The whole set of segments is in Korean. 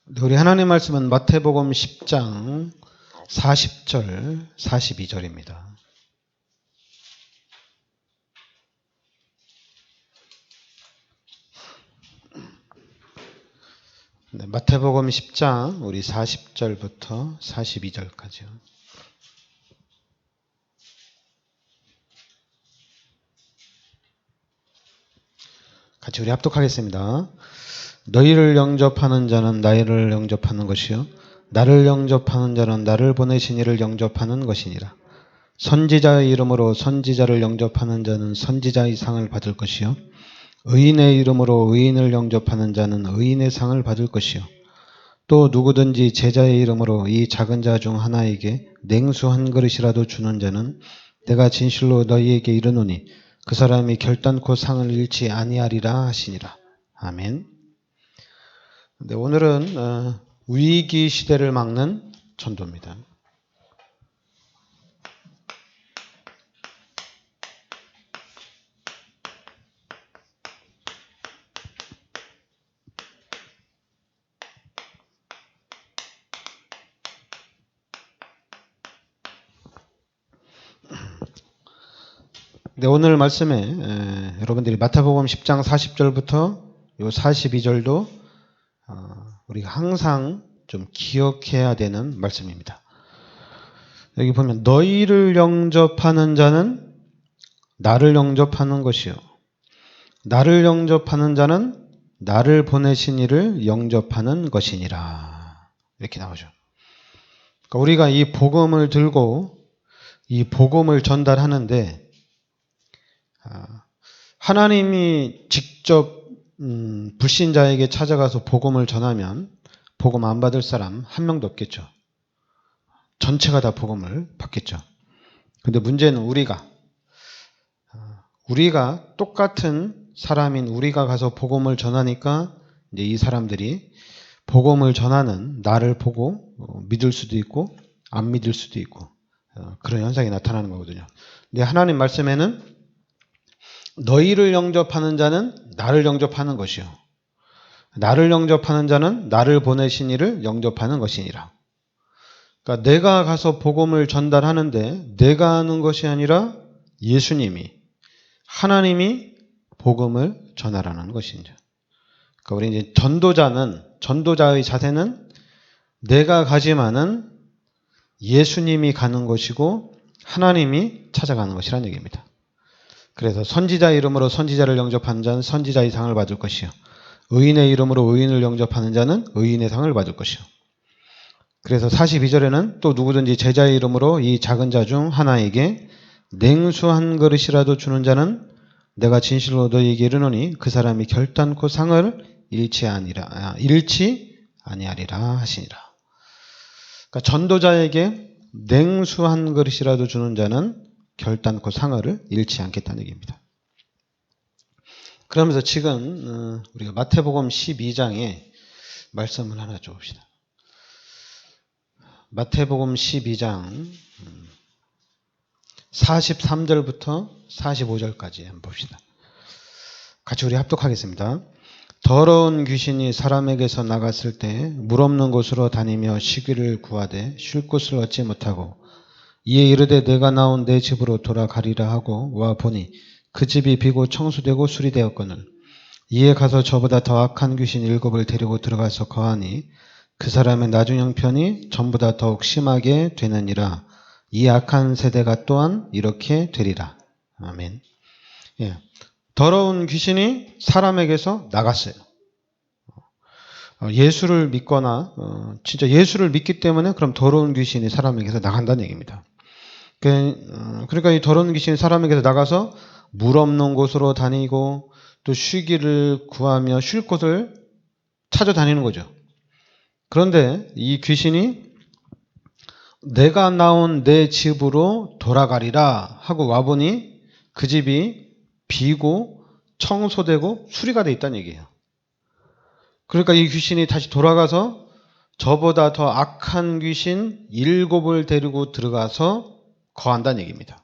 우리 하나님 말씀은 마태복음 10장 40절, 42절입니다. 네, 마태복음 10장 우리 40절부터 42절까지요. 같이 우리 합독하겠습니다. 너희를 영접하는 자는 나를 영접하는 것이요 나를 영접하는 자는 나를 보내신 이를 영접하는 것이니라. 선지자의 이름으로 선지자를 영접하는 자는 선지자의 상을 받을 것이요 의인의 이름으로 의인을 영접하는 자는 의인의 상을 받을 것이요 또 누구든지 제자의 이름으로 이 작은 자 중 하나에게 냉수 한 그릇이라도 주는 자는 내가 진실로 너희에게 이르노니 그 사람이 결단코 상을 잃지 아니하리라 하시니라. 아멘. 네, 오늘은 위기 시대를 막는 전도입니다. 네, 오늘 말씀에 여러분들이 마태복음 10장 40절부터 요 42절도 우리가 항상 좀 기억해야 되는 말씀입니다. 여기 보면 너희를 영접하는 자는 나를 영접하는 것이요 나를 영접하는 자는 나를 보내신 이를 영접하는 것이니라. 이렇게 나오죠. 그러니까 우리가 이 복음을 들고 이 복음을 전달하는데 하나님이 직접 불신자에게 찾아가서 복음을 전하면 복음 안 받을 사람 한 명도 없겠죠. 전체가 다 복음을 받겠죠. 근데 문제는 우리가 똑같은 사람인 우리가 가서 복음을 전하니까 이제 이 사람들이 복음을 전하는 나를 보고 믿을 수도 있고 안 믿을 수도 있고 그런 현상이 나타나는 거거든요. 근데 하나님 말씀에는 너희를 영접하는 자는 나를 영접하는 것이요 나를 영접하는 자는 나를 보내신 이를 영접하는 것이니라. 그러니까 내가 가서 복음을 전달하는데 내가 하는 것이 아니라 예수님이 하나님이 복음을 전하라는 것이죠. 그러니까 우리 이제 전도자의 자세는 내가 가지만은 예수님이 가는 것이고 하나님이 찾아가는 것이라는 얘기입니다. 그래서 선지자 이름으로 선지자를 영접하는 자는 선지자의 상을 받을 것이요 의인의 이름으로 의인을 영접하는 자는 의인의 상을 받을 것이요 그래서 42절에는 또 누구든지 제자의 이름으로 이 작은 자 중 하나에게 냉수 한 그릇이라도 주는 자는 내가 진실로 너희에게 이르노니 그 사람이 결단코 상을 잃지 아니하리라 하시니라. 그러니까 전도자에게 냉수 한 그릇이라도 주는 자는 결단코 상을 잃지 않겠다는 얘기입니다. 그러면서 지금 우리가 마태복음 12장에 말씀을 하나 줍시다. 마태복음 12장 43절부터 45절까지 한번 봅시다. 같이 우리 합독하겠습니다. 더러운 귀신이 사람에게서 나갔을 때 물 없는 곳으로 다니며 쉬기를 구하되 쉴 곳을 얻지 못하고 이에 이르되 내가 나온 내 집으로 돌아가리라 하고 와 보니 그 집이 비고 청소되고 수리되었거늘 이에 가서 저보다 더 악한 귀신 7을 데리고 들어가서 거하니 그 사람의 나중 형편이 전보다 더욱 심하게 되느니라. 이 악한 세대가 또한 이렇게 되리라. 아멘. 예. 더러운 귀신이 사람에게서 나갔어요. 예수를 믿거나 진짜 예수를 믿기 때문에 그럼 더러운 귀신이 사람에게서 나간다는 얘기입니다. 그러니까 이 더러운 귀신이 사람에게서 나가서 물 없는 곳으로 다니고 또 쉬기를 구하며 쉴 곳을 찾아다니는 거죠. 그런데 이 귀신이 내가 나온 내 집으로 돌아가리라 하고 와보니 그 집이 비고 청소되고 수리가 돼 있다는 얘기예요. 그러니까 이 귀신이 다시 돌아가서 저보다 더 악한 귀신 7을 데리고 들어가서 거한다는 얘기입니다.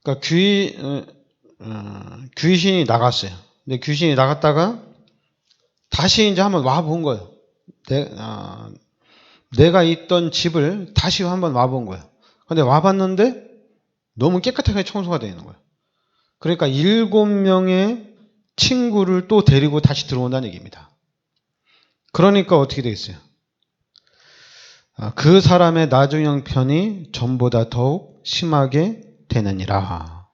그러니까 귀신이 나갔어요. 근데 귀신이 나갔다가 다시 이제 한번 와본 거예요. 내가 있던 집을 다시 한번 와본 거예요. 근데 와봤는데 너무 깨끗하게 청소가 되어 있는 거예요. 그러니까 7명의 친구를 또 데리고 다시 들어온다는 얘기입니다. 그러니까 어떻게 되겠어요? 그 사람의 나중 형편이 전보다 더욱 심하게 되느니라.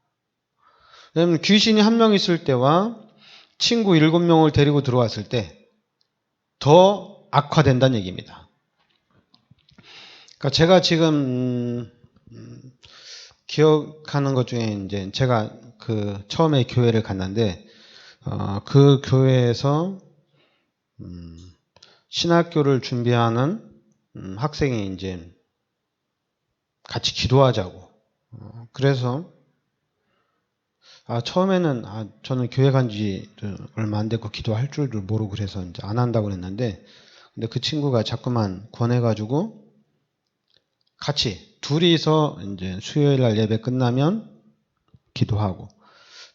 왜냐하면 귀신이 한 명 있을 때와 친구 7명을 데리고 들어왔을 때 더 악화된다는 얘기입니다. 그러니까 제가 지금 기억하는 것 중에 이제 제가 그 처음에 교회를 갔는데 그 교회에서 신학교를 준비하는 학생이 이제 같이 기도하자고. 그래서 처음에는 저는 교회 간 지 얼마 안 됐고 기도할 줄도 모르고 그래서 이제 안 한다고 그랬는데, 근데 그 친구가 자꾸만 권해가지고 같이 둘이서 이제 수요일 날 예배 끝나면 기도하고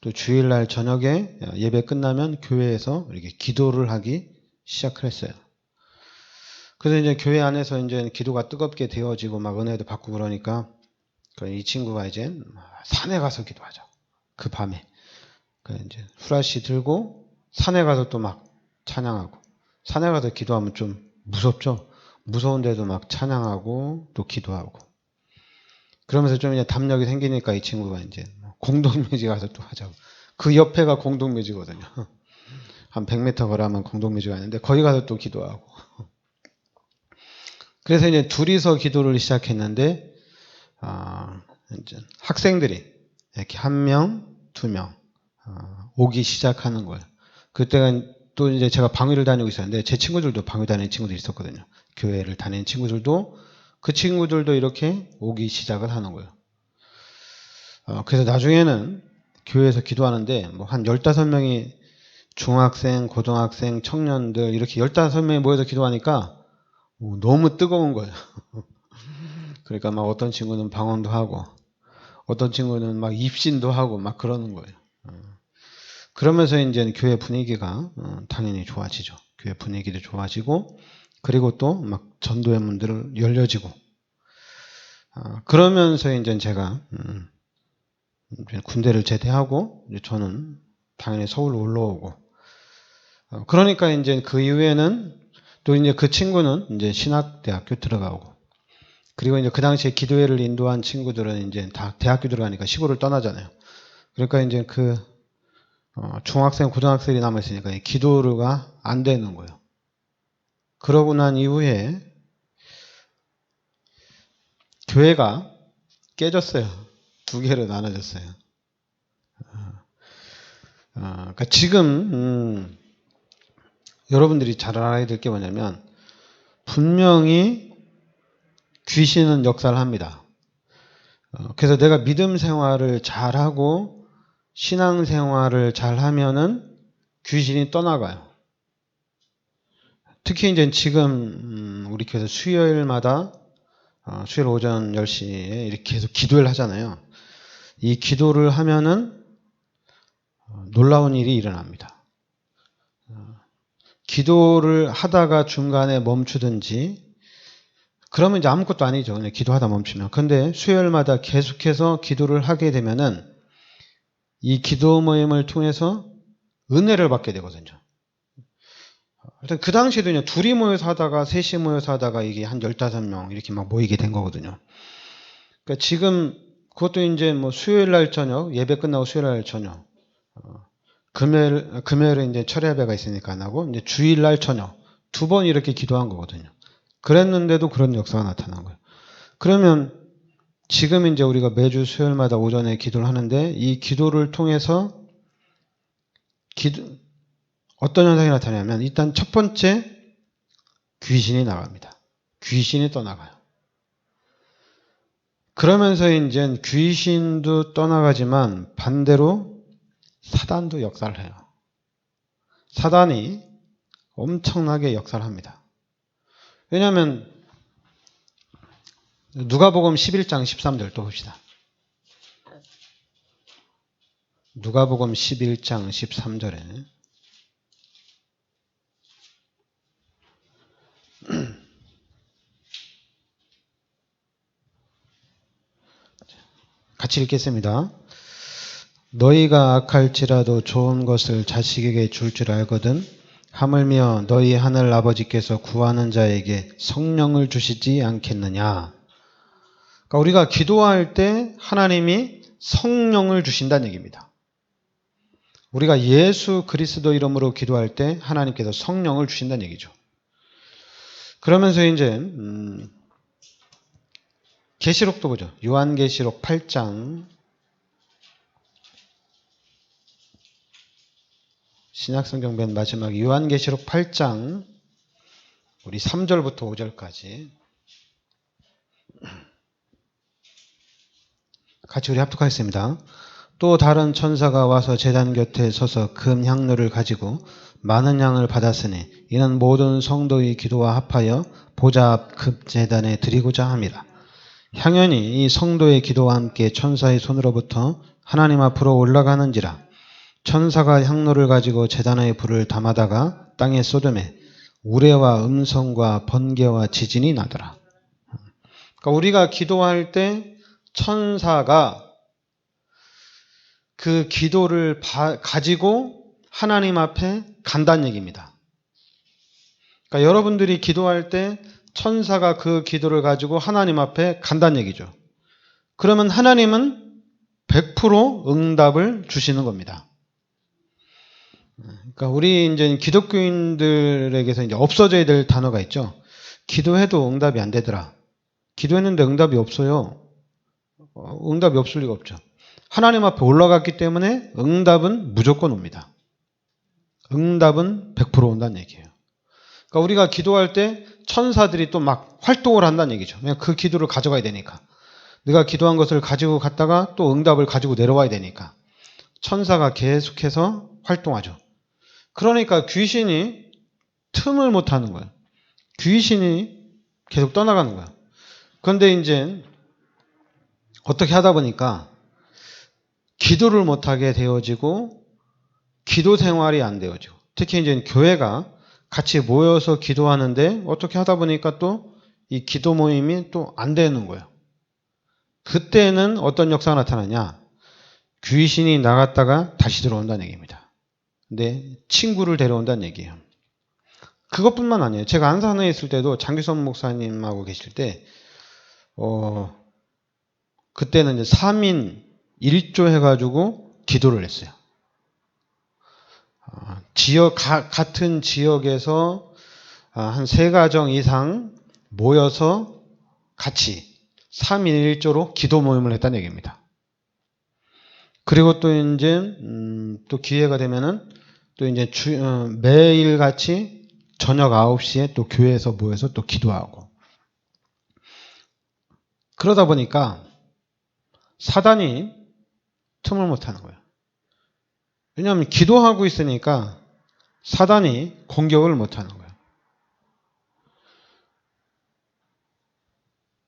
또 주일 날 저녁에 예배 끝나면 교회에서 이렇게 기도를 하기 시작을 했어요. 그래서 이제 교회 안에서 이제 기도가 뜨겁게 되어지고 막 은혜도 받고 그러니까 이 친구가 이제 산에 가서 기도하자. 그 밤에. 이제 후라시 들고 산에 가서 또 막 찬양하고. 산에 가서 기도하면 좀 무섭죠? 무서운데도 막 찬양하고 또 기도하고. 그러면서 좀 이제 담력이 생기니까 이 친구가 이제 공동묘지 가서 또 하자고. 그 옆에가 공동묘지거든요. 한 100m 걸어가면 공동묘지가 있는데 거기 가서 또 기도하고. 그래서 이제 둘이서 기도를 시작했는데 이제 학생들이 이렇게 1명, 2명 오기 시작하는 거예요. 그때가 또 이제 제가 방위를 다니고 있었는데 제 친구들도 방위 다니는 친구들이 있었거든요. 교회를 다니는 친구들도 그 친구들도 이렇게 오기 시작을 하는 거예요. 그래서 나중에는 교회에서 기도하는데 뭐 한 15명이 중학생, 고등학생, 청년들 이렇게 15명이 모여서 기도하니까 너무 뜨거운 거예요. 그러니까 막 어떤 친구는 방언도 하고 어떤 친구는 막 입신도 하고 막 그러는 거예요. 그러면서 이제 교회 분위기가 당연히 좋아지죠. 교회 분위기도 좋아지고 그리고 또 막 전도의 문들을 열려지고 그러면서 이제 제가 군대를 제대하고 저는 당연히 서울로 올라오고 그러니까 이제 그 이후에는 또 이제 그 친구는 이제 신학대학교 들어가고 그리고 이제 그 당시에 기도회를 인도한 친구들은 이제 다 대학교 들어가니까 시골을 떠나잖아요. 그러니까 이제 그 중학생, 고등학생이 남아있으니까 기도가 안 되는 거예요. 그러고 난 이후에 교회가 깨졌어요. 2개로 나눠졌어요. 그러니까 지금 여러분들이 잘 알아야 될 게 뭐냐면 분명히 귀신은 역사를 합니다. 그래서 내가 믿음 생활을 잘하고 신앙 생활을 잘하면은 귀신이 떠나가요. 특히 이제 지금 우리 교회에서 수요일마다 수요일 오전 10시에 이렇게 계속 기도를 하잖아요. 이 기도를 하면은 놀라운 일이 일어납니다. 기도를 하다가 중간에 멈추든지 그러면 이제 아무것도 아니죠. 그냥 기도하다 멈추면. 근데 수요일마다 계속해서 기도를 하게 되면은 이 기도 모임을 통해서 은혜를 받게 되거든요. 일단 그 당시에도 그냥 둘이 모여서 하다가 셋이 모여서 하다가 이게 한 15명 이렇게 막 모이게 된 거거든요. 그러니까 지금 그것도 이제 뭐 수요일 날 저녁, 예배 끝나고 수요일 날 저녁, 금요일에 이제 철야 예배가 있으니까 안 하고 이제 주일 날 저녁 2번 이렇게 기도한 거거든요. 그랬는데도 그런 역사가 나타난 거예요. 그러면 지금 이제 우리가 매주 수요일마다 오전에 기도를 하는데 이 기도를 통해서 어떤 현상이 나타나냐면 일단 첫 번째 귀신이 나갑니다. 귀신이 떠나가요. 그러면서 이제 귀신도 떠나가지만 반대로 사단도 역사를 해요. 사단이 엄청나게 역사를 합니다. 왜냐하면 누가복음 11장 13절 또 봅시다. 누가복음 11장 13절에 같이 읽겠습니다. 너희가 악할지라도 좋은 것을 자식에게 줄 줄 알거든 하물며 너희 하늘 아버지께서 구하는 자에게 성령을 주시지 않겠느냐. 그러니까 우리가 기도할 때 하나님이 성령을 주신다는 얘기입니다. 우리가 예수 그리스도 이름으로 기도할 때 하나님께서 성령을 주신다는 얘기죠. 그러면서 이제 계시록도 보죠. 요한계시록 8장 신약성경 맨 마지막 요한계시록 8장 우리 3절부터 5절까지 같이 우리 합독하겠습니다. 또 다른 천사가 와서 제단 곁에 서서 금 향로를 가지고 많은 양을 받았으니 이는 모든 성도의 기도와 합하여 보좌 앞 금제단에 드리고자 합니다. 향연이 이 성도의 기도와 함께 천사의 손으로부터 하나님 앞으로 올라가는지라. 천사가 향로를 가지고 제단의 불을 담아다가 땅에 쏟음에 우레와 음성과 번개와 지진이 나더라. 그러니까 우리가 기도할 때 천사가 그 기도를 가지고 하나님 앞에 간다는 얘기입니다. 그러니까 여러분들이 기도할 때 천사가 그 기도를 가지고 하나님 앞에 간다는 얘기죠. 그러면 하나님은 100% 응답을 주시는 겁니다. 그러니까 우리 이제 기독교인들에게서 이제 없어져야 될 단어가 있죠. 기도해도 응답이 안 되더라. 기도했는데 응답이 없어요. 응답이 없을 리가 없죠. 하나님 앞에 올라갔기 때문에 응답은 무조건 옵니다. 응답은 100% 온다는 얘기예요. 그러니까 우리가 기도할 때 천사들이 또 막 활동을 한다는 얘기죠. 그냥 그 기도를 가져가야 되니까. 내가 기도한 것을 가지고 갔다가 또 응답을 가지고 내려와야 되니까. 천사가 계속해서 활동하죠. 그러니까 귀신이 틈을 못 하는 거예요. 귀신이 계속 떠나가는 거예요. 그런데 이제 어떻게 하다 보니까 기도를 못하게 되어지고 기도 생활이 안 되어지고 특히 이제 교회가 같이 모여서 기도하는데 어떻게 하다 보니까 또 이 기도 모임이 또 안 되는 거예요. 그때는 어떤 역사가 나타나냐? 귀신이 나갔다가 다시 들어온다는 얘기입니다. 근데 친구를 데려온다는 얘기예요. 그것뿐만 아니에요. 제가 안산에 있을 때도 장규선 목사님하고 계실 때 그때는 이제 3인 1조 해가지고 기도를 했어요. 같은 지역에서 한 3가정 이상 모여서 같이 3인 1조로 기도 모임을 했다는 얘기입니다. 그리고 또 이제 또 기회가 되면은 또 이제 매일 같이 저녁 9시에 또 교회에서 모여서 또 기도하고 그러다 보니까 사단이 틈을 못 하는 거예요. 왜냐하면 기도하고 있으니까 사단이 공격을 못 하는 거예요.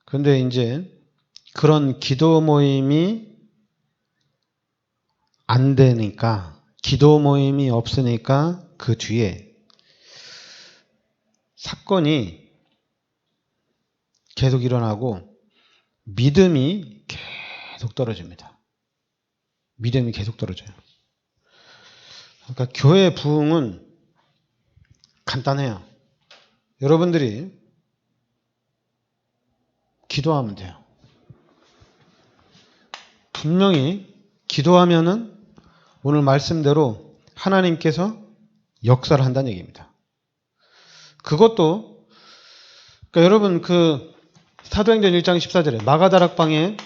그런데 이제 그런 기도 모임이 안 되니까, 기도 모임이 없으니까 그 뒤에 사건이 계속 일어나고 믿음이 계속 떨어집니다. 믿음이 계속 떨어져요. 그러니까 교회 부흥은 간단해요. 여러분들이 기도하면 돼요. 분명히 기도하면은 오늘 말씀대로 하나님께서 역사를 한다는 얘기입니다. 그것도 그러니까 여러분 그 사도행전 1장 14절에 마가다락방에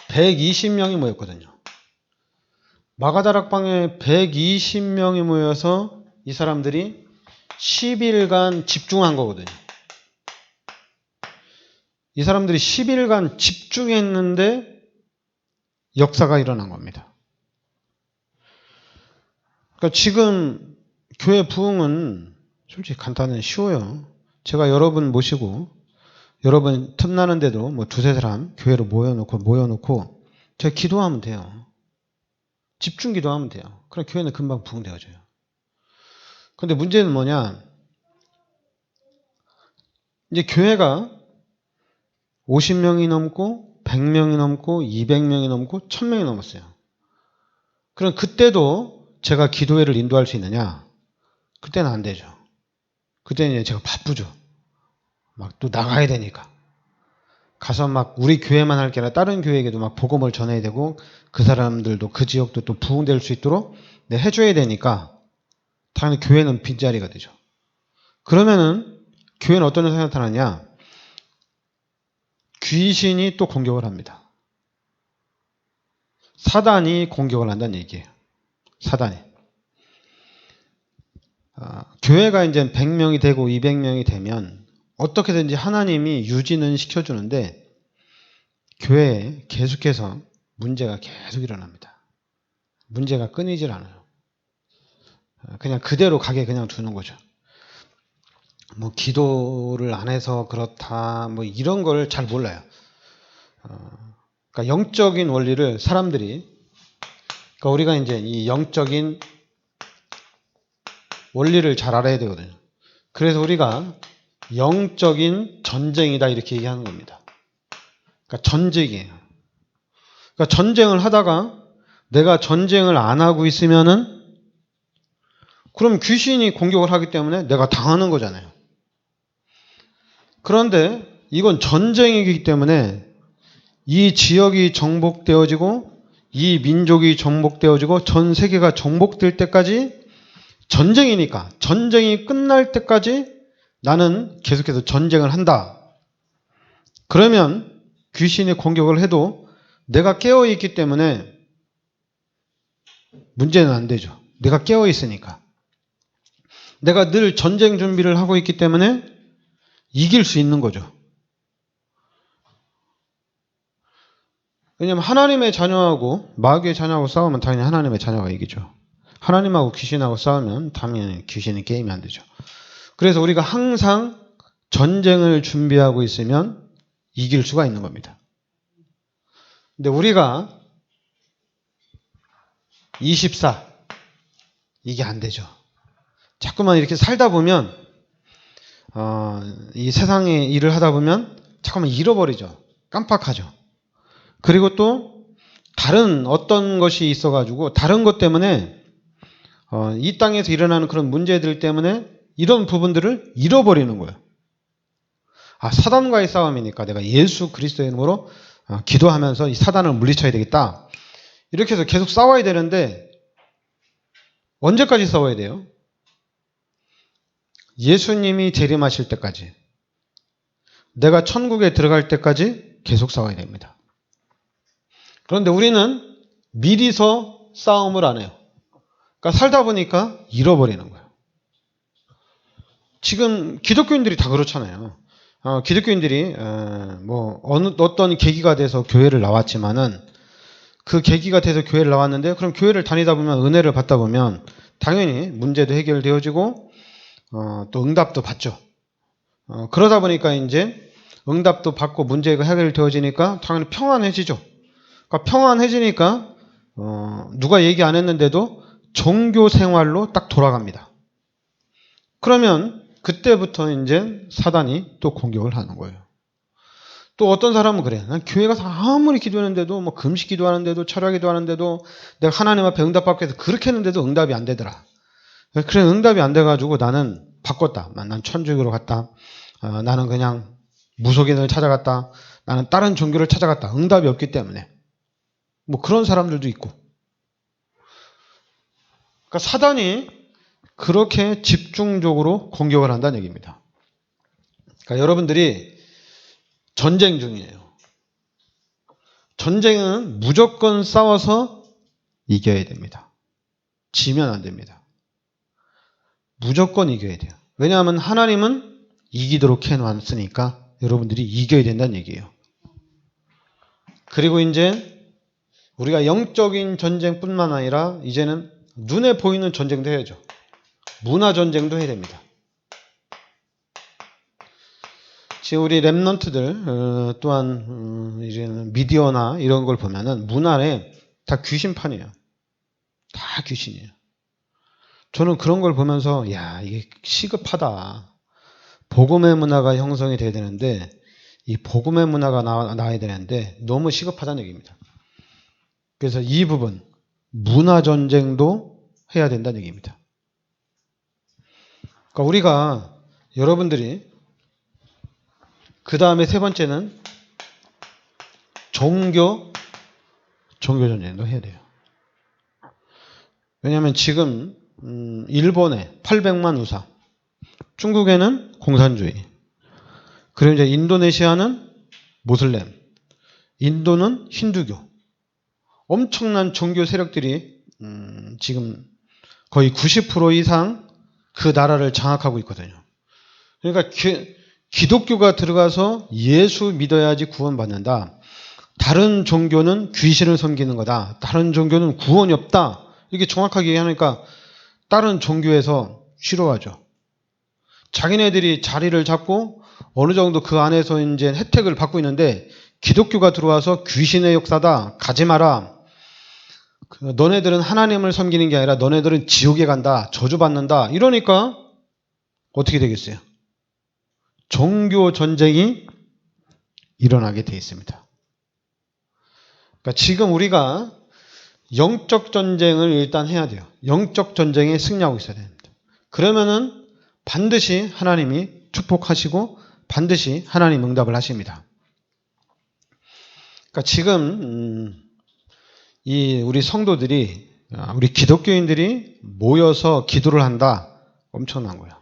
120명이 모였거든요. 마가다락방에 120명이 모여서 이 사람들이 10일간 집중한 거거든요. 이 사람들이 10일간 집중했는데 역사가 일어난 겁니다. 그러니까 지금 교회 부흥은 솔직히 간단해 쉬워요. 제가 여러분 모시고 여러분 틈나는데도 뭐 2-3 교회로 모여놓고 제가 기도하면 돼요. 집중 기도하면 돼요. 그럼 교회는 금방 부흥되어져요. 그런데 문제는 뭐냐? 이제 교회가 50명이 넘고 100명이 넘고 200명이 넘고 1000명이 넘었어요. 그럼 그때도 제가 기도회를 인도할 수 있느냐? 그때는 안 되죠. 그때는 제가 바쁘죠. 막 또 나가야 되니까. 가서 막 우리 교회만 할 게 아니라 다른 교회에게도 막 복음을 전해야 되고 그 사람들도 그 지역도 또 부흥될 수 있도록 해줘야 되니까 당연히 교회는 빈자리가 되죠. 그러면은 교회는 어떤 현상이 나타나냐? 귀신이 또 공격을 합니다. 사단이 공격을 한다는 얘기예요. 사단이. 교회가 이제 100명이 되고 200명이 되면 어떻게든지 하나님이 유지는 시켜주는데 교회에 계속해서 문제가 계속 일어납니다. 문제가 끊이질 않아요. 그냥 그대로 가게 그냥 두는 거죠. 뭐 기도를 안 해서 그렇다 뭐 이런 걸 잘 몰라요. 그러니까 영적인 원리를 사람들이 그러니까 우리가 이제 이 영적인 원리를 잘 알아야 되거든요. 그래서 우리가 영적인 전쟁이다 이렇게 얘기하는 겁니다. 그러니까 전쟁이에요. 그러니까 전쟁을 하다가 내가 전쟁을 안 하고 있으면은 그럼 귀신이 공격을 하기 때문에 내가 당하는 거잖아요. 그런데 이건 전쟁이기 때문에 이 지역이 정복되어지고 이 민족이 정복되어지고 전 세계가 정복될 때까지 전쟁이니까 전쟁이 끝날 때까지 나는 계속해서 전쟁을 한다. 그러면 귀신이 공격을 해도 내가 깨어있기 때문에 문제는 안 되죠. 내가 깨어있으니까. 내가 늘 전쟁 준비를 하고 있기 때문에 이길 수 있는 거죠. 왜냐하면 하나님의 자녀하고 마귀의 자녀하고 싸우면 당연히 하나님의 자녀가 이기죠. 하나님하고 귀신하고 싸우면 당연히 귀신이 게임이 안 되죠. 그래서 우리가 항상 전쟁을 준비하고 있으면 이길 수가 있는 겁니다. 근데 우리가 24 이게 안 되죠. 자꾸만 이렇게 살다 보면 이 세상의 일을 하다 보면 자꾸만 잃어버리죠. 깜빡하죠. 그리고 또 다른 어떤 것이 있어가지고 다른 것 때문에 이 땅에서 일어나는 그런 문제들 때문에 이런 부분들을 잃어버리는 거예요. 사단과의 싸움이니까 내가 예수 그리스도의 이름으로 기도하면서 이 사단을 물리쳐야 되겠다. 이렇게 해서 계속 싸워야 되는데 언제까지 싸워야 돼요? 예수님이 재림하실 때까지, 내가 천국에 들어갈 때까지 계속 싸워야 됩니다. 그런데 우리는 미리서 싸움을 안 해요. 그러니까 살다 보니까 잃어버리는 거예요. 지금 기독교인들이 다 그렇잖아요. 기독교인들이 어떤 계기가 돼서 교회를 나왔지만은 그 계기가 돼서 교회를 나왔는데 그럼 교회를 다니다 보면 은혜를 받다 보면 당연히 문제도 해결되어지고 또 응답도 받죠. 그러다 보니까 이제 응답도 받고 문제가 해결되어지니까 당연히 평안해지죠. 그러니까 평안해지니까 누가 얘기 안 했는데도 종교 생활로 딱 돌아갑니다. 그러면 그때부터 이제 사단이 또 공격을 하는 거예요. 또 어떤 사람은 그래. 난 교회 가서 아무리 기도하는데도 뭐 금식 기도하는데도 철야 기도하는데도 내가 하나님 앞에 응답받기 위해서 그렇게 했는데도 응답이 안 되더라. 그래 응답이 안 돼가지고 나는 바꿨다. 난 천주교로 갔다. 나는 그냥 무속인을 찾아갔다. 나는 다른 종교를 찾아갔다. 응답이 없기 때문에. 뭐 그런 사람들도 있고. 그러니까 사단이 그렇게 집중적으로 공격을 한다는 얘기입니다. 그러니까 여러분들이 전쟁 중이에요. 전쟁은 무조건 싸워서 이겨야 됩니다. 지면 안 됩니다. 무조건 이겨야 돼요. 왜냐하면 하나님은 이기도록 해놨으니까 여러분들이 이겨야 된다는 얘기예요. 그리고 이제 우리가 영적인 전쟁뿐만 아니라 이제는 눈에 보이는 전쟁도 해야죠. 문화 전쟁도 해야 됩니다. 지금 우리 랩런트들 또한 이제는 미디어나 이런 걸 보면은 문화에 다 귀신판이에요. 다 귀신이에요. 저는 그런 걸 보면서 야 이게 시급하다. 복음의 문화가 형성이 돼야 되는데 이 복음의 문화가 나와야 되는데 너무 시급하다는 얘기입니다. 그래서 이 부분, 문화전쟁도 해야 된다는 얘기입니다. 그러니까 우리가, 여러분들이, 그 다음에 세 번째는 종교전쟁도 해야 돼요. 왜냐하면 지금 일본에 800만 우사, 중국에는 공산주의, 그리고 이제 인도네시아는 모슬렘, 인도는 힌두교, 엄청난 종교 세력들이 지금 거의 90% 이상 그 나라를 장악하고 있거든요. 그러니까 기독교가 들어가서 예수 믿어야지 구원받는다. 다른 종교는 귀신을 섬기는 거다. 다른 종교는 구원이 없다. 이렇게 정확하게 얘기하니까 다른 종교에서 싫어하죠. 자기네들이 자리를 잡고 어느 정도 그 안에서 이제 혜택을 받고 있는데 기독교가 들어와서 귀신의 역사다. 가지 마라. 너네들은 하나님을 섬기는 게 아니라 너네들은 지옥에 간다. 저주받는다. 이러니까 어떻게 되겠어요? 종교 전쟁이 일어나게 돼 있습니다. 그러니까 지금 우리가 영적 전쟁을 일단 해야 돼요. 영적 전쟁에 승리하고 있어야 됩니다. 그러면은 반드시 하나님이 축복하시고 반드시 하나님 응답을 하십니다. 그러니까 지금 우리 성도들이, 우리 기독교인들이 모여서 기도를 한다. 엄청난 거예요.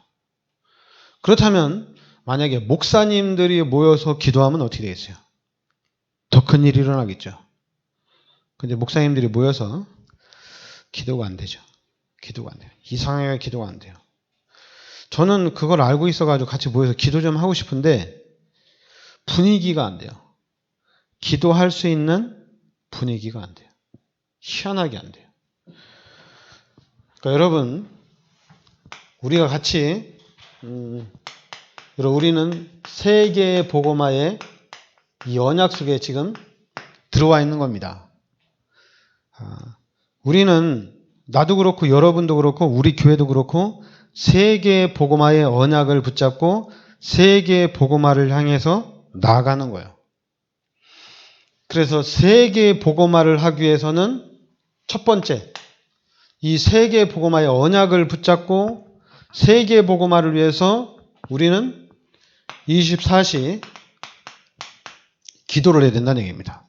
그렇다면 만약에 목사님들이 모여서 기도하면 어떻게 되겠어요? 더 큰 일이 일어나겠죠. 근데 목사님들이 모여서 기도가 안 되죠. 기도가 안 돼요. 이상하게 기도가 안 돼요. 저는 그걸 알고 있어가지고 같이 모여서 기도 좀 하고 싶은데 분위기가 안 돼요. 기도할 수 있는 분위기가 안 돼요. 희한하게 안 돼요. 그러니까 여러분, 우리가 같이 우리는 세계의 복음화의 이 언약 속에 지금 들어와 있는 겁니다. 우리는 나도 그렇고 여러분도 그렇고 우리 교회도 그렇고 세계의 복음화의 언약을 붙잡고 세계의 복음화를 향해서 나아가는 거예요. 그래서 세계의 복음화를 하기 위해서는 첫 번째, 이 세계의 복음화의 언약을 붙잡고 세계의 복음화를 위해서 우리는 24시 기도를 해야 된다는 얘기입니다.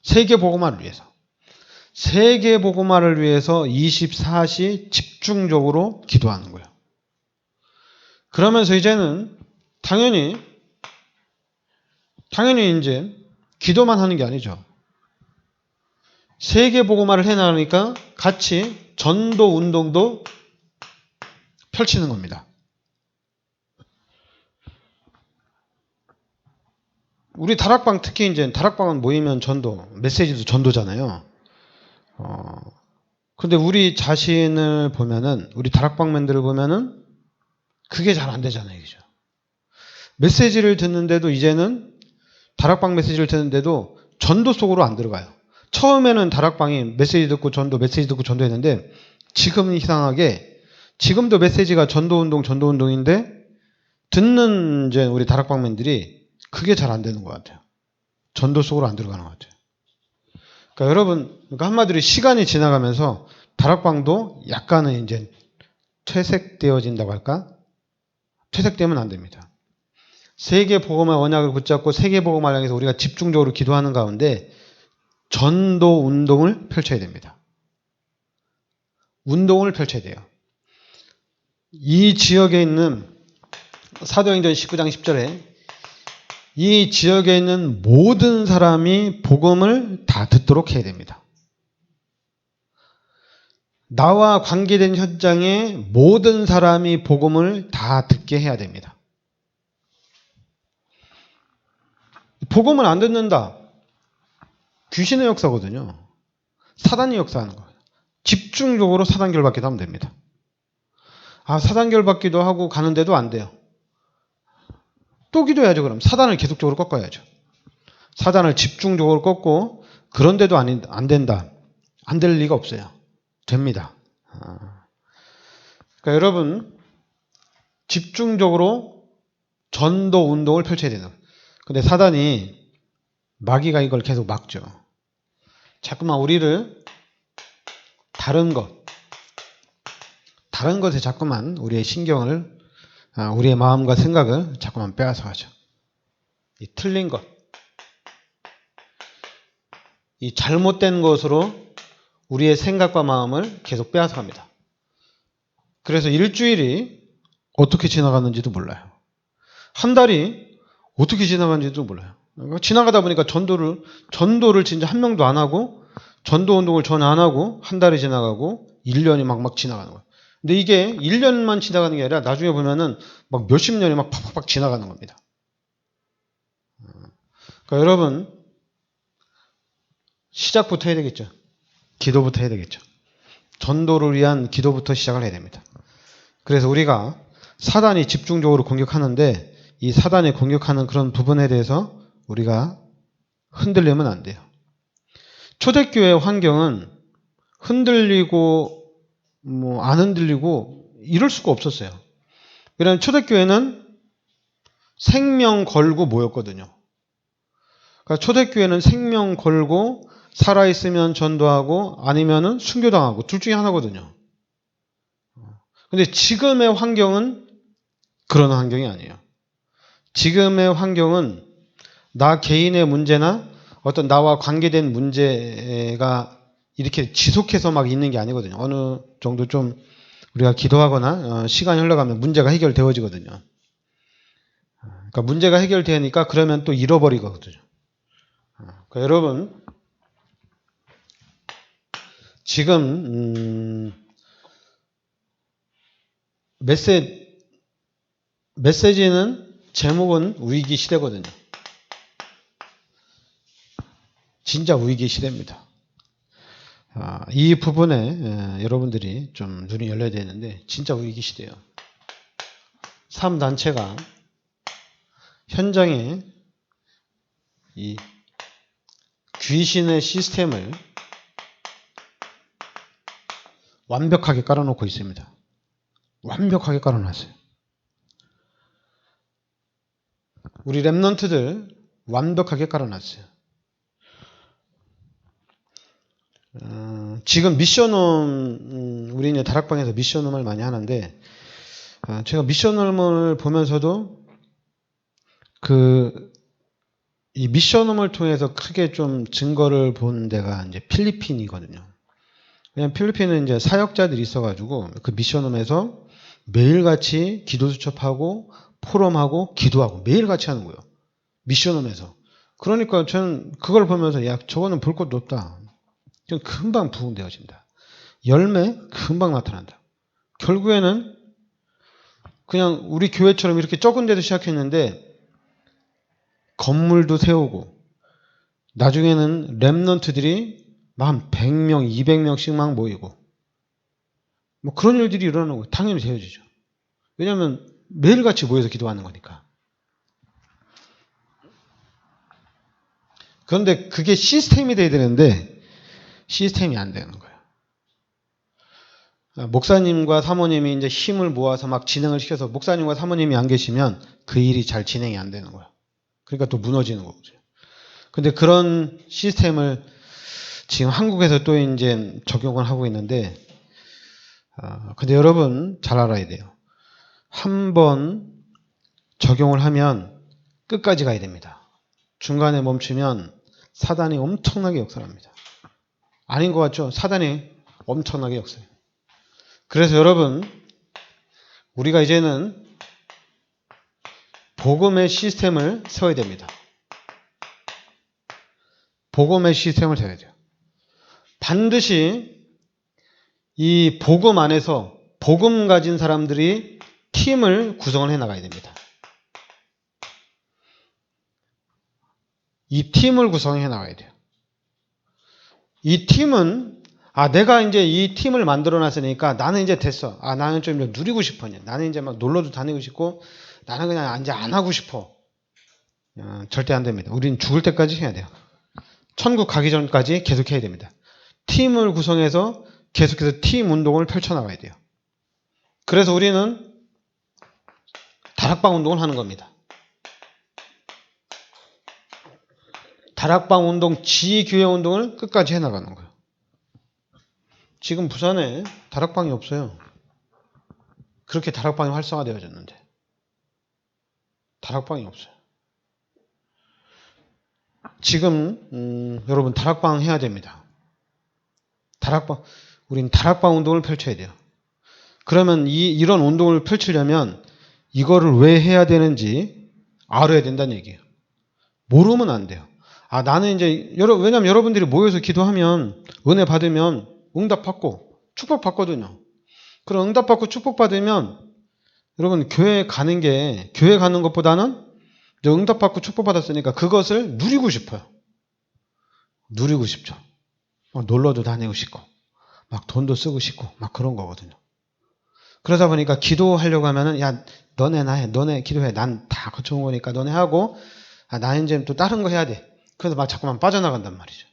세계 복음화를 위해서. 세계 복음화를 위해서 24시 집중적으로 기도하는 거예요. 그러면서 이제는 당연히 이제 기도만 하는 게 아니죠. 세계 복음화를 해나가니까 같이 전도 운동도 펼치는 겁니다. 우리 다락방, 특히 이제 다락방은 모이면 전도, 메시지도 전도잖아요. 근데 우리 자신을 보면은, 우리 다락방맨들을 보면은 그게 잘 안 되잖아요. 그죠? 메시지를 듣는데도 이제는 다락방 메시지를 듣는데도 전도 속으로 안 들어가요. 처음에는 다락방이 메시지 듣고 전도 했는데 지금은 이상하게 지금도 메시지가 전도운동인데 듣는 이제 우리 다락방맨들이 그게 잘 안 되는 것 같아요. 전도 속으로 안 들어가는 것 같아요. 그러니까 여러분, 한마디로 시간이 지나가면서 다락방도 약간은 이제 퇴색되어진다고 할까? 퇴색되면 안 됩니다. 세계 복음의 언약을 붙잡고 세계 복음을 향해서 우리가 집중적으로 기도하는 가운데 전도 운동을 펼쳐야 됩니다. 운동을 펼쳐야 돼요. 이 지역에 있는 사도행전 19장 10절에 이 지역에 있는 모든 사람이 복음을 다 듣도록 해야 됩니다. 나와 관계된 현장에 모든 사람이 복음을 다 듣게 해야 됩니다. 복음을 안 듣는다. 귀신의 역사거든요. 사단이 역사하는 거예요. 집중적으로 사단결 받기도 하면 됩니다. 사단결 받기도 하고 가는데도 안 돼요. 또 기도해야죠. 그럼 사단을 계속적으로 꺾어야죠. 사단을 집중적으로 꺾고 그런데도 안 된다. 안 될 리가 없어요. 됩니다. 그러니까 여러분 집중적으로 전도 운동을 펼쳐야 되는 거예요. 근데 사단이 마귀가 이걸 계속 막죠. 자꾸만 우리를 다른 것에 자꾸만 우리의 신경을, 우리의 마음과 생각을 자꾸만 빼앗아 가죠. 이 틀린 것, 이 잘못된 것으로 우리의 생각과 마음을 계속 빼앗아 갑니다. 그래서 일주일이 어떻게 지나갔는지도 몰라요. 한 달이 어떻게 지나갔는지도 몰라요. 지나가다 보니까 전도를 진짜 한 명도 안 하고, 전도 운동을 전혀 안 하고, 한 달이 지나가고, 1년이 막 지나가는 거예요. 근데 이게 1년만 지나가는 게 아니라 나중에 보면은 막 몇십 년이 막 팍팍팍 지나가는 겁니다. 그러니까 여러분, 시작부터 해야 되겠죠. 기도부터 해야 되겠죠. 전도를 위한 기도부터 시작을 해야 됩니다. 그래서 우리가 사단이 집중적으로 공격하는데 이 사단이 공격하는 그런 부분에 대해서 우리가 흔들리면 안 돼요. 초대교회 환경은 흔들리고 안 흔들리고 이럴 수가 없었어요. 왜냐하면 초대교회는 생명 걸고 모였거든요. 그러니까 초대교회는 생명 걸고 살아있으면 전도하고 아니면은 순교당하고 둘 중에 하나거든요. 근데 지금의 환경은 그런 환경이 아니에요. 지금의 환경은 나 개인의 문제나 어떤 나와 관계된 문제가 이렇게 지속해서 막 있는 게 아니거든요. 어느 정도 좀 우리가 기도하거나 시간이 흘러가면 문제가 해결되어지거든요. 그러니까 문제가 해결되니까 그러면 또 잃어버리거든요. 그러니까 여러분 지금 메시지는 제목은 위기 시대거든요. 진짜 위기 시대입니다. 이 부분에 여러분들이 좀 눈이 열려야 되는데 진짜 위기 시대예요. 3단체가 현장에 이 귀신의 시스템을 완벽하게 깔아놓고 있습니다. 완벽하게 깔아놨어요. 우리 랩런트들 완벽하게 깔아놨어요. 지금 미션홈, 우리 이제 다락방에서 미션홈을 많이 하는데, 제가 미션홈을 보면서도 이 미션홈을 통해서 크게 좀 증거를 본 데가 이제 필리핀이거든요. 왜냐면 필리핀은 이제 사역자들이 있어가지고 그 미션홈에서 매일같이 기도 수첩하고 포럼하고 기도하고 매일같이 하는 거예요. 미션홈에서. 그러니까 저는 그걸 보면서 야, 저거는 볼 것도 없다. 좀 금방 부흥되어진다. 열매 금방 나타난다. 결국에는 그냥 우리 교회처럼 이렇게 적은 데도 시작했는데 건물도 세우고 나중에는 랩런트들이 한 100명, 200명씩 막 모이고 뭐 그런 일들이 일어나는 거예요. 당연히 되어지죠. 왜냐하면 매일같이 모여서 기도하는 거니까. 그런데 그게 시스템이 돼야 되는데 시스템이 안 되는 거예요. 목사님과 사모님이 이제 힘을 모아서 막 진행을 시켜서 목사님과 사모님이 안 계시면 그 일이 잘 진행이 안 되는 거예요. 그러니까 또 무너지는 거죠. 근데 그런 시스템을 지금 한국에서 또 이제 적용을 하고 있는데, 근데 여러분 잘 알아야 돼요. 한번 적용을 하면 끝까지 가야 됩니다. 중간에 멈추면 사단이 엄청나게 역사합니다. 아닌 것 같죠? 사단이 엄청나게 역사해요. 그래서 여러분, 우리가 이제는 복음의 시스템을 세워야 됩니다. 복음의 시스템을 세워야 돼요. 반드시 이 복음 안에서 복음 가진 사람들이 팀을 구성을 해 나가야 됩니다. 이 팀을 구성해 나가야 돼요. 이 팀은 내가 이제 이 팀을 만들어 놨으니까 나는 이제 됐어. 나는 좀 누리고 싶어. 나는 이제 막 놀러도 다니고 싶고 나는 그냥 이제 안 하고 싶어. 절대 안 됩니다. 우리는 죽을 때까지 해야 돼요. 천국 가기 전까지 계속 해야 됩니다. 팀을 구성해서 계속해서 팀 운동을 펼쳐나가야 돼요. 그래서 우리는 다락방 운동을 하는 겁니다. 다락방 운동, 지교회 운동을 끝까지 해나가는 거예요. 지금 부산에 다락방이 없어요. 그렇게 다락방이 활성화되어졌는데. 다락방이 없어요. 지금 여러분 다락방 해야 됩니다. 우린 다락방 운동을 펼쳐야 돼요. 그러면 이런 운동을 펼치려면 이거를 왜 해야 되는지 알아야 된다는 얘기예요. 모르면 안 돼요. 나는 이제 왜냐면 여러분들이 모여서 기도하면 은혜 받으면 응답받고 축복받거든요. 그럼 응답받고 축복받으면 여러분 교회 가는 것보다는 이제 응답받고 축복받았으니까 그것을 누리고 싶어요. 누리고 싶죠. 놀러도 다니고 싶고 막 돈도 쓰고 싶고 막 그런 거거든요. 그러다 보니까 기도하려고 하면은 야 너네나 해. 너네 기도해. 난 다 거쳐온 거니까 너네 하고 나 이제 또 다른 거 해야 돼. 그래서 막 자꾸만 빠져나간단 말이죠.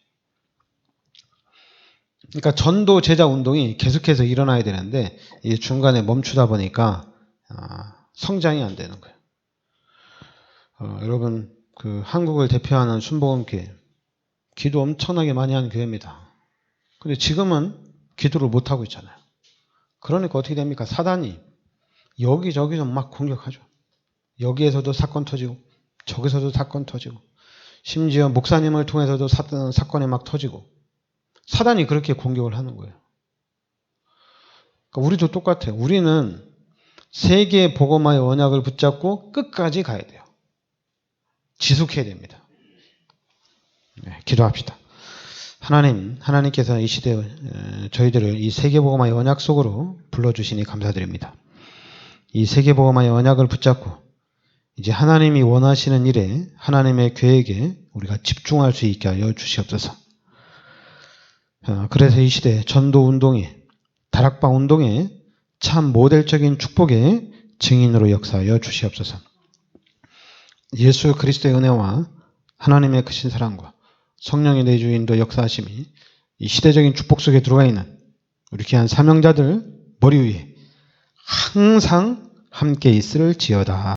그러니까 전도 제자 운동이 계속해서 일어나야 되는데 이 중간에 멈추다 보니까 성장이 안 되는 거예요. 여러분 그 한국을 대표하는 순복음교회 기도 엄청나게 많이 하는 교회입니다. 근데 지금은 기도를 못 하고 있잖아요. 그러니까 어떻게 됩니까? 사단이 여기저기서 막 공격하죠. 여기에서도 사건 터지고 저기서도 사건 터지고 심지어 목사님을 통해서도 사건이 막 터지고 사단이 그렇게 공격을 하는 거예요. 그러니까 우리도 똑같아요. 우리는 세계의 복음화의 언약을 붙잡고 끝까지 가야 돼요. 지속해야 됩니다. 네, 기도합시다. 하나님께서 이 시대에 저희들을 이 세계복음화의 언약 속으로 불러주시니 감사드립니다. 이 세계복음화의 언약을 붙잡고 이제 하나님이 원하시는 일에 하나님의 계획에 우리가 집중할 수 있게 하여 주시옵소서. 그래서 이 시대 전도운동에 다락방 운동에 참 모델적인 축복의 증인으로 역사하여 주시옵소서. 예수 그리스도의 은혜와 하나님의 크신 사랑과 성령의 내주인도 역사하심이 이 시대적인 축복 속에 들어가 있는 우리 귀한 사명자들 머리 위에 항상 함께 있을지어다.